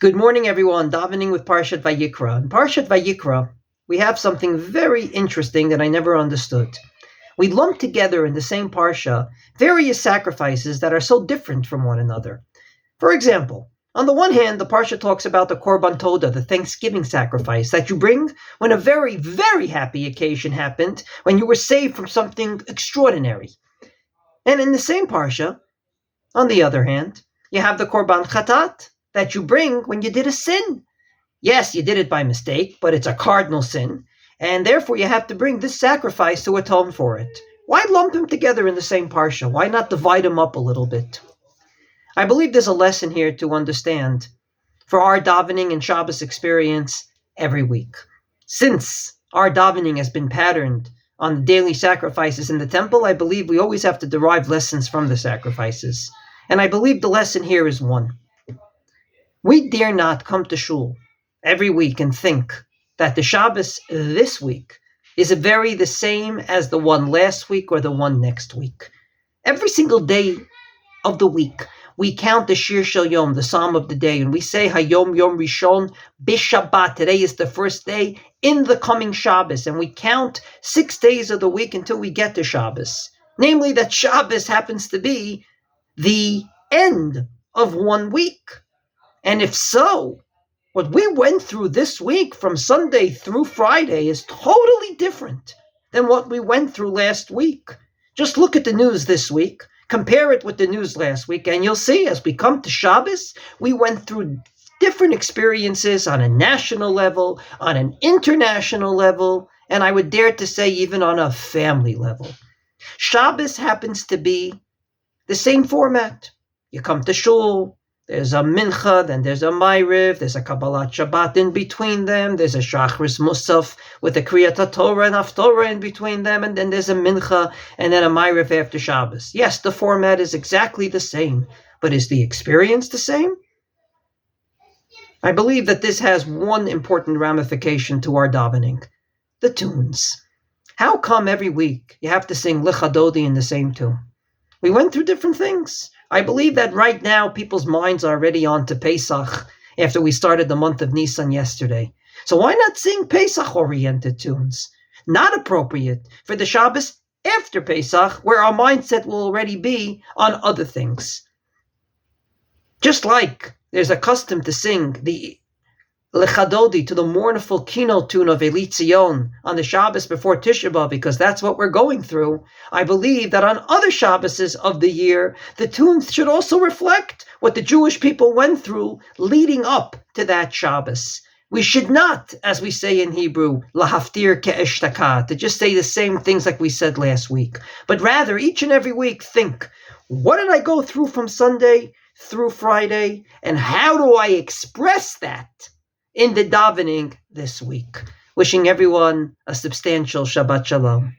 Good morning, everyone. Davening with Parshat Vayikra. In Parshat Vayikra, we have something very interesting that I never understood. We lump together in the same parsha various sacrifices that are so different from one another. For example, on the one hand, the parsha talks about the Korban Toda, the Thanksgiving sacrifice that you bring when a very, very happy occasion happened, when you were saved from something extraordinary. And in the same parsha, on the other hand, you have the Korban Chatat that you bring when you did a sin. Yes, you did it by mistake, but it's a cardinal sin, and therefore you have to bring this sacrifice to atone for it. Why lump them together in the same parsha? Why not divide them up a little bit? I believe there's a lesson here to understand for our davening and Shabbos experience every week. Since our davening has been patterned on the daily sacrifices in the temple, I believe we always have to derive lessons from the sacrifices. And I believe the lesson here is one. We dare not come to shul every week and think that the Shabbos this week is very the same as the one last week or the one next week. Every single day of the week, we count the Shir Shel Yom, the Psalm of the day, and we say Hayom Yom Rishon B'Shabbat. Today is the first day in the coming Shabbos, and we count 6 days of the week until we get to Shabbos. Namely, that Shabbos happens to be the end of one week. And if so, what we went through this week from Sunday through Friday is totally different than what we went through last week. Just look at the news this week, compare it with the news last week, and you'll see as we come to Shabbos, we went through different experiences on a national level, on an international level, and I would dare to say even on a family level. Shabbos happens to be the same format. You come to shul, there's a mincha, then there's a ma'ariv, there's a Kabbalat Shabbat in between them, there's a Shachris Musaf with a Kriyat Torah and Haftorah in between them, and then there's a mincha, and then a ma'ariv after Shabbos. Yes, the format is exactly the same, but is the experience the same? I believe that this has one important ramification to our davening, the tunes. How come every week you have to sing Lichadodi in the same tune? We went through different things. I believe that right now people's minds are already on to Pesach after we started the month of Nisan yesterday. So why not sing Pesach-oriented tunes? Not appropriate for the Shabbos after Pesach, where our mindset will already be on other things. Just like there's a custom to sing the Lechadodi to the mournful kino tune of Eli Tzion on the Shabbos before Tisha B'Av, because that's what we're going through. I believe that on other Shabboses of the year, the tunes should also reflect what the Jewish people went through leading up to that Shabbos. We should not, as we say in Hebrew, lahaftir ke'eshtaka, to just say the same things like we said last week, but rather each and every week think, what did I go through from Sunday through Friday, and how do I express that in the davening this week? Wishing everyone a substantial Shabbat Shalom.